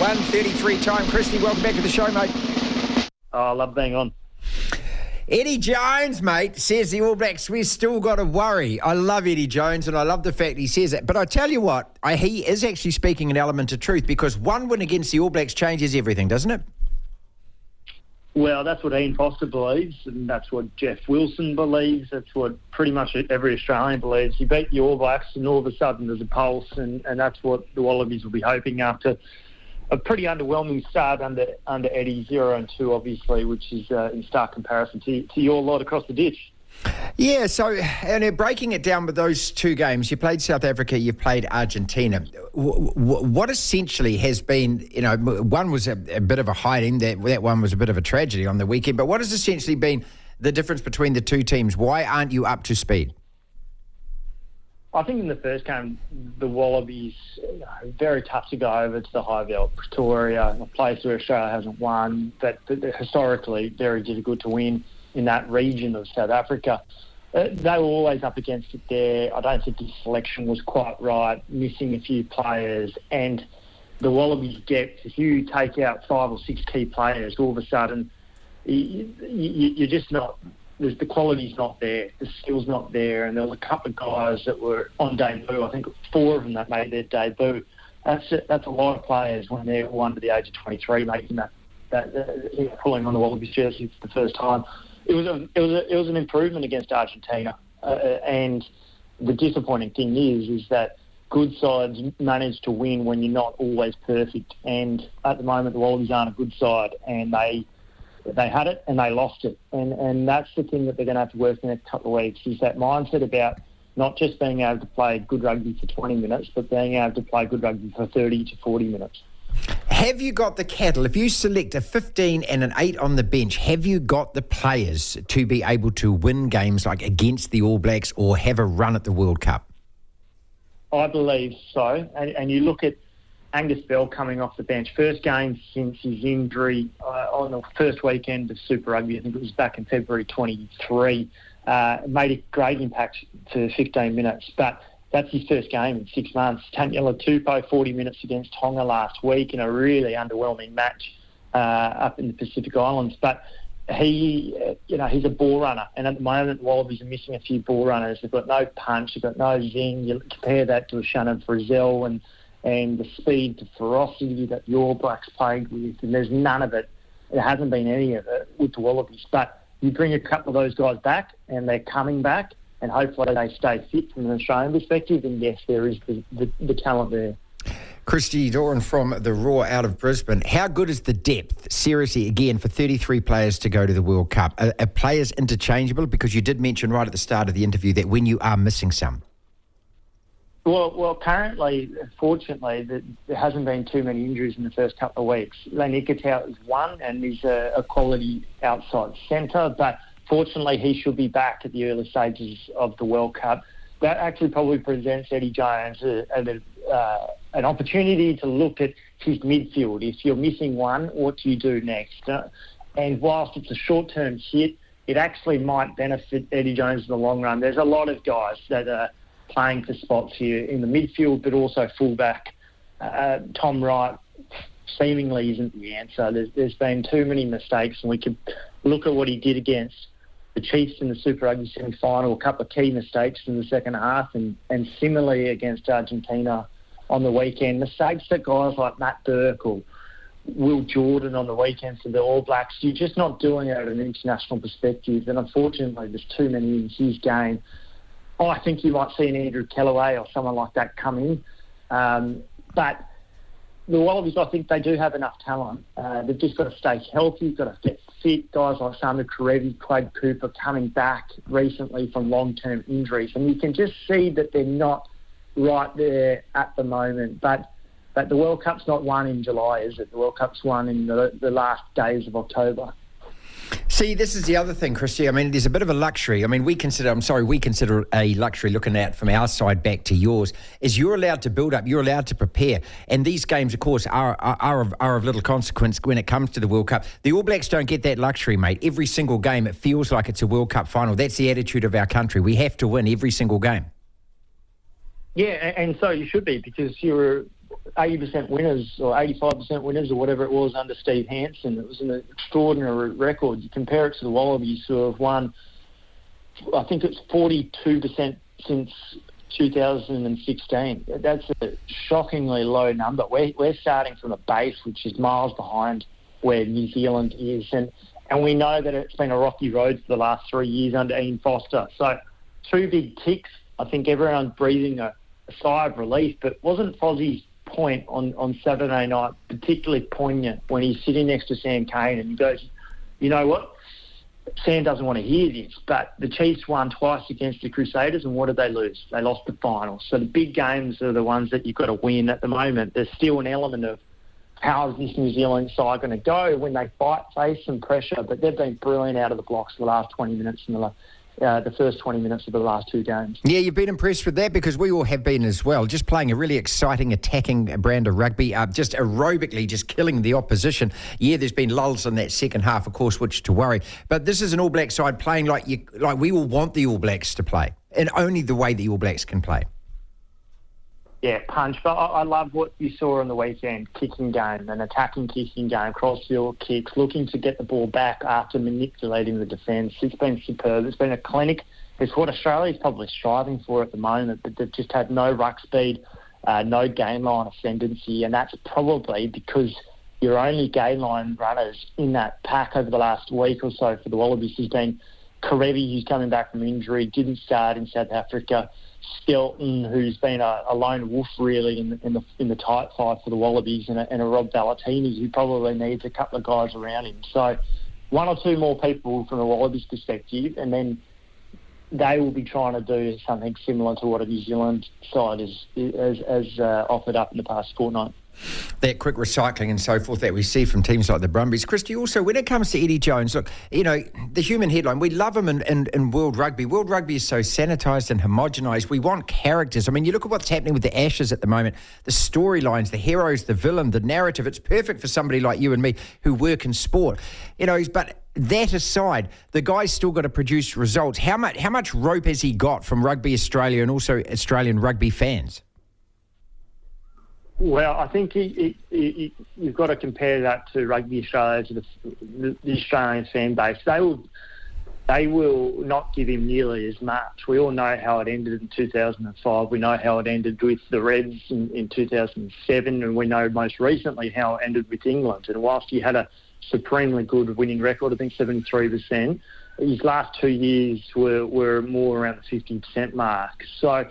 1:33 time. Christy, welcome back to the show, mate. Oh, I love being on. Eddie Jones, mate, says the All Blacks, we've still got to worry. I love Eddie Jones, and I love the fact he says it. But I tell you what, he is actually speaking an element of truth, because one win against the All Blacks changes everything, doesn't it? Well, that's what Ian Foster believes, and that's what Jeff Wilson believes. That's what pretty much every Australian believes. You beat the All Blacks, and all of a sudden there's a pulse, and that's what the Wallabies will be hoping after a pretty underwhelming start under Eddie, 0-2, obviously, which is in stark comparison to your lot across the ditch. Yeah, so and breaking it down with those two games, you played South Africa, you played Argentina. What essentially has been, one was a bit of a hiding, that one was a bit of a tragedy on the weekend, but what has essentially been the difference between the two teams? Why aren't you up to speed? I think in the first game, the Wallabies, very tough to go over to the high veld, Pretoria, a place where Australia hasn't won, but historically very difficult to win in that region of South Africa. They were always up against it there. I don't think the selection was quite right, missing a few players, and the Wallabies depth, if you take out 5 or 6 key players, all of a sudden you're just not... The quality's not there, the skill's not there, and there was a couple of guys that were on debut. I think 4 of them that made their debut. That's a lot of players when they're under the age of 23 making that pulling on the Wallabies jersey for the first time. It was an improvement against Argentina, and the disappointing thing is that good sides manage to win when you're not always perfect. And at the moment, the Wallabies aren't a good side, and they had it and they lost it. And that's the thing that they're going to have to work in the next couple of weeks, is that mindset about not just being able to play good rugby for 20 minutes, but being able to play good rugby for 30 to 40 minutes. Have you got the cattle? If you select a 15 and an 8 on the bench, have you got the players to be able to win games like against the All Blacks or have a run at the World Cup? I believe so. And you look at Angus Bell coming off the bench, first game since his injury on the first weekend of Super Rugby, I think it was back in February 23, made a great impact for 15 minutes, but that's his first game in 6 months. Taniela Tupou, 40 minutes against Tonga last week in a really underwhelming match up in the Pacific Islands, but he's a ball runner, and at the moment the Wallabies are missing a few ball runners. They've got no punch, they've got no zing. You compare that to a Shannon Frizzell and the speed, the ferocity that the All Blacks played with, and there's none of it. There hasn't been any of it with the Wallabies. But you bring a couple of those guys back, and they're coming back, and hopefully they stay fit from an Australian perspective, and yes, there is the talent there. Christy Doran from the Raw out of Brisbane. How good is the depth, seriously, again, for 33 players to go to the World Cup? Are players interchangeable? Because you did mention right at the start of the interview that when you are missing some. Well, currently, fortunately, there hasn't been too many injuries in the first couple of weeks. Lanikatau is one, and he's a quality outside centre, but fortunately he should be back at the early stages of the World Cup. That actually probably presents Eddie Jones an opportunity to look at his midfield. If you're missing one, what do you do next? And whilst it's a short-term hit, it actually might benefit Eddie Jones in the long run. There's a lot of guys that are playing for spots here in the midfield, but also fullback. Tom Wright seemingly isn't the answer. There's been too many mistakes, and we could look at what he did against the Chiefs in the Super Rugby semi-final, a couple of key mistakes in the second half, and similarly against Argentina on the weekend. Mistakes that guys like Matt Burke or Will Jordan on the weekend for the All Blacks, you're just not doing it at an international perspective, and unfortunately there's too many in his game. I think you might see an Andrew Kellaway or someone like that come in. But the Wallabies, I think they do have enough talent. They've just got to stay healthy, got to get fit. Guys like Samu Karevi, Quade Cooper coming back recently from long-term injuries. And you can just see that they're not right there at the moment. But the World Cup's not won in July, is it? The World Cup's won in the last days of October. See, this is the other thing, Christy. I mean, there's a bit of a luxury. I mean, we consider a luxury looking at from our side back to yours, is you're allowed to build up, you're allowed to prepare. And these games, of course, are of little consequence when it comes to the World Cup. The All Blacks don't get that luxury, mate. Every single game, it feels like it's a World Cup final. That's the attitude of our country. We have to win every single game. Yeah, and so you should be, because you're 80% winners or 85% winners or whatever it was under Steve Hansen. It was an extraordinary record. You compare it to the Wallabies, who have won, I think it's 42% since 2016. That's a shockingly low number. We're starting from a base which is miles behind where New Zealand is, and we know that it's been a rocky road for the last 3 years under Ian Foster. So 2 big ticks. I think everyone's breathing a sigh of relief, but wasn't Fozzie's point on Saturday night particularly poignant when he's sitting next to Sam Cane and he goes, you know what? Sam doesn't want to hear this, but the Chiefs won twice against the Crusaders, and what did they lose? They lost the final. So the big games are the ones that you've got to win at the moment. There's still an element of how is this New Zealand side going to go when they face some pressure, but they've been brilliant out of the blocks the last 20 minutes and the first 20 minutes of the last 2 games. Yeah, you've been impressed with that because we all have been as well. Just playing a really exciting, attacking brand of rugby, just aerobically, just killing the opposition. Yeah, there's been lulls in that second half, of course, which to worry. But this is an All Black side playing like we all want the All Blacks to play, and only the way the All Blacks can play. Yeah, punch. But I love what you saw on the weekend, kicking game, an attacking kicking game, cross-field kicks, looking to get the ball back after manipulating the defence. It's been superb. It's been a clinic. It's what Australia's probably striving for at the moment, but they've just had no ruck speed, no game line ascendancy, and that's probably because your only game line runners in that pack over the last week or so for the Wallabies has been Karevi, who's coming back from injury, didn't start in South Africa, Skelton, who's been a lone wolf really in the tight five for the Wallabies, and a Rob Valentini who probably needs a couple of guys around him. So 1 or 2 more people from the Wallabies perspective, and then they will be trying to do something similar to what a New Zealand side has offered up in the past fortnight. That quick recycling and so forth that we see from teams like the Brumbies. Christy, also, when it comes to Eddie Jones, look, you know, the human headline, we love him in World Rugby. World Rugby is so sanitised and homogenised. We want characters. I mean, you look at what's happening with the Ashes at the moment, the storylines, the heroes, the villain, the narrative. It's perfect for somebody like you and me who work in sport. You know, but that aside, the guy's still got to produce results. How much rope has he got from Rugby Australia and also Australian rugby fans? Well, I think you've got to compare that to Rugby Australia, to the Australian fan base. They will not give him nearly as much. We all know how it ended in 2005. We know how it ended with the Reds in 2007, and we know most recently how it ended with England. And whilst he had a supremely good winning record, I think 73%, his last 2 years were more around the 50% mark. So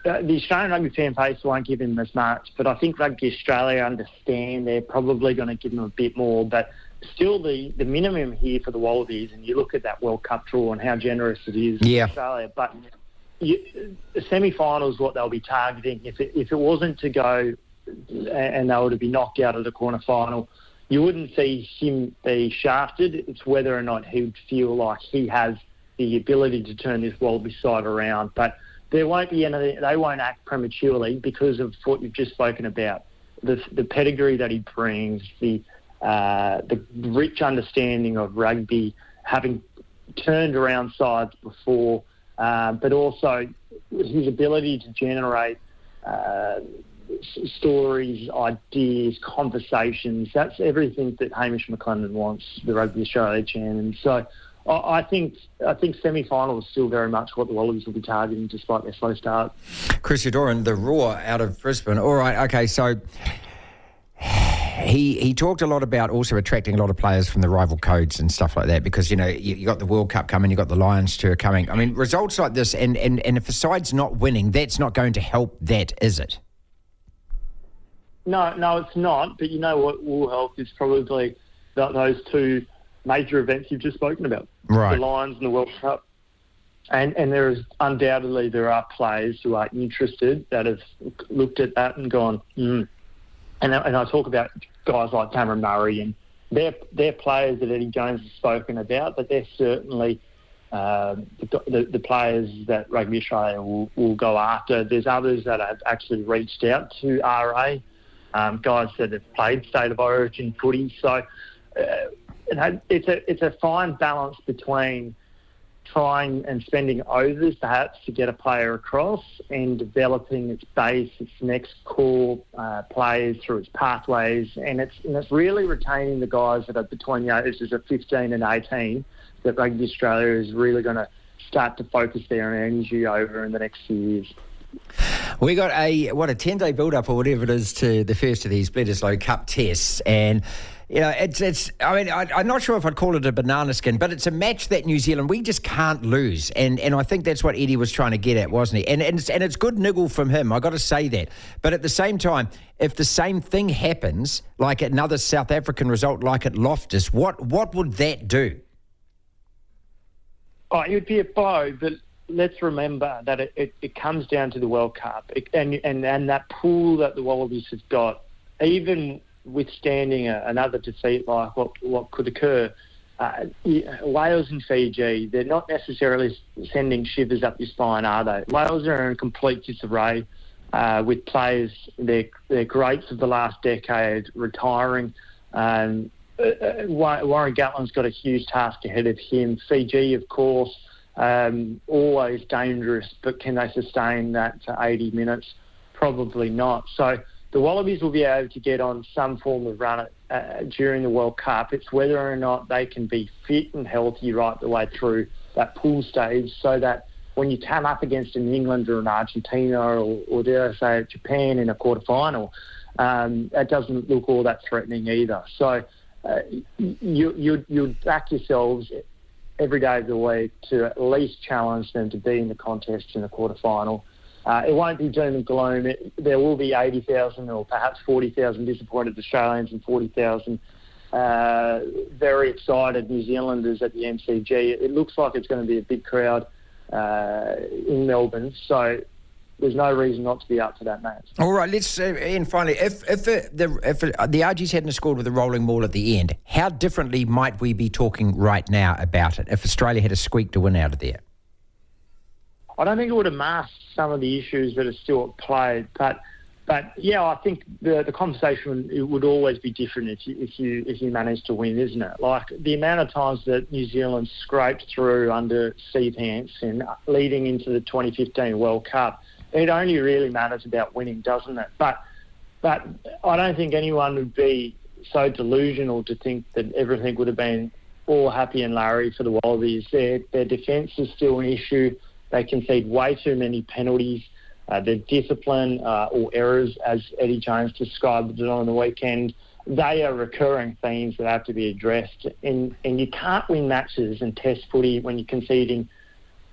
the Australian rugby fan base won't give him as much, but I think Rugby Australia understand they're probably going to give him a bit more. But still, the minimum here for the Wallabies, and you look at that World Cup draw and how generous it is in Australia, but the semi-final is what they'll be targeting. If it wasn't to go and they were to be knocked out of the quarter-final, you wouldn't see him be shafted. It's whether or not he would feel like he has the ability to turn this Wallaby side around. But there won't be anything. They won't act prematurely because of what you've just spoken about. The pedigree that he brings, the rich understanding of rugby, having turned around sides before, but also his ability to generate stories, ideas, conversations. That's everything that Hamish McLennan wants, the Rugby Australia chairman. So I think semi-final is still very much what the Wallabies will be targeting despite their slow start. Christy Doran, the Roar out of Brisbane. All right, okay, so he talked a lot about also attracting a lot of players from the rival codes and stuff like that because, you know, you got the World Cup coming, you got the Lions tour coming. I mean, results like this, and if a side's not winning, that's not going to help that, is it? No, it's not. But you know what will help is probably those 2 major events you've just spoken about, right? The Lions and the World Cup. And there is undoubtedly there are players who are interested that have looked at that and gone, And I talk about guys like Cameron Murray, and they're players that Eddie Jones has spoken about, but they're certainly the players that Rugby Australia will go after. There's others that have actually reached out to RA, guys that have played State of Origin footy. So it's a fine balance between trying and spending overs perhaps to get a player across and developing its base, its next core players through its pathways, and it's really retaining the guys that are between the ages of 15 and 18 that Rugby Australia is really going to start to focus their energy over in the next few years. We got a 10-day build-up or whatever it is to the first of these Bledisloe Cup tests, and it's. I mean, I'm not sure if I'd call it a banana skin, but it's a match that New Zealand, we just can't lose, and I think that's what Eddie was trying to get at, wasn't he? And it's good niggle from him. I got to say that, but at the same time, if the same thing happens, like another South African result, like at Loftus, what would that do? Oh, it would be a blow, but let's remember that it comes down to the World Cup, and that pool that the Wallabies have got, even withstanding another defeat like what could occur. Wales and Fiji, they're not necessarily sending shivers up your spine, are they? Wales are in complete disarray with players, they're greats of the last decade retiring. Warren Gatland's got a huge task ahead of him. Fiji, of course, always dangerous, but can they sustain that to 80 minutes? Probably not. So the Wallabies will be able to get on some form of run during the World Cup. It's whether or not they can be fit and healthy right the way through that pool stage, so that when you come up against an England or an Argentina or dare I say Japan in a quarterfinal, it doesn't look all that threatening either. So you'd back yourselves every day of the week to at least challenge them to be in the contest in the quarterfinal. It won't be doom and gloom. There will be 80,000 or perhaps 40,000 disappointed Australians and 40,000 very excited New Zealanders at the MCG. It looks like it's going to be a big crowd in Melbourne, so there's no reason not to be up for that match. All right, let's and finally, if the Argies hadn't scored with a rolling maul at the end, how differently might we be talking right now about it if Australia had a squeak to win out of there? I don't think it would have masked some of the issues that are still at play, but yeah, I think the conversation, it would always be different if you manage to win, isn't it? Like the amount of times that New Zealand scraped through under Steve Hansen leading into the 2015 World Cup, it only really matters about winning, doesn't it? But I don't think anyone would be so delusional to think that everything would have been all happy and Larry for the Wallabies. Their defence is still an issue. They concede way too many penalties. Their discipline or errors, as Eddie Jones described it on the weekend, they are recurring themes that have to be addressed. And you can't win matches in Test footy when you're conceding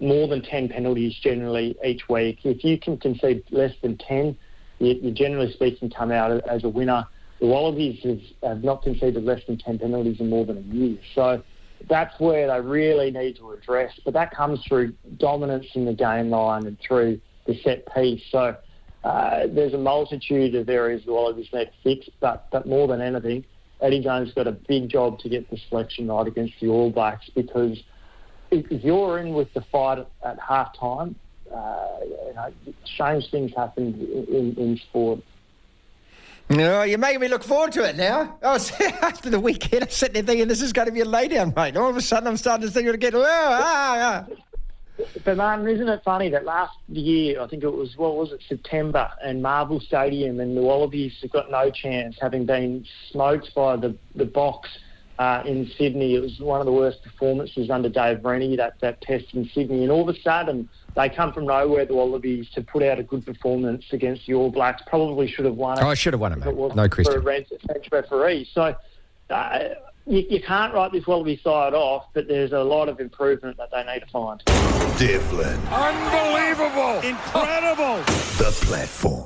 more than 10 penalties generally each week. If you can concede less than 10, you generally speaking come out as a winner. The Wallabies have not conceded less than 10 penalties in more than a year. So that's where they really need to address. But that comes through dominance in the game line and through the set piece. So there's a multitude of areas the Wallabies need to fix. But more than anything, Eddie Jones got a big job to get the selection right against the All Blacks, because if you're in with the fight at half-time, strange things happen in sport. No, you're making me look forward to it now. Oh, after the weekend, I'm sitting there thinking this is going to be a lay-down, mate. All of a sudden, I'm starting to think it'll get... But, Martin, isn't it funny that last year, I think it was, September, and Marvel Stadium, and the Wallabies have got no chance, having been smoked by the Box in Sydney. It was one of the worst performances under Dave Rennie, that test in Sydney. And all of a sudden, they come from nowhere, the Wallabies, to put out a good performance against the All Blacks. Probably should have won it. Oh, I should have won it, mate. No question. For a French referee. So you can't write this Wallaby side off, but there's a lot of improvement that they need to find. Devlin. Unbelievable. Incredible. The platform.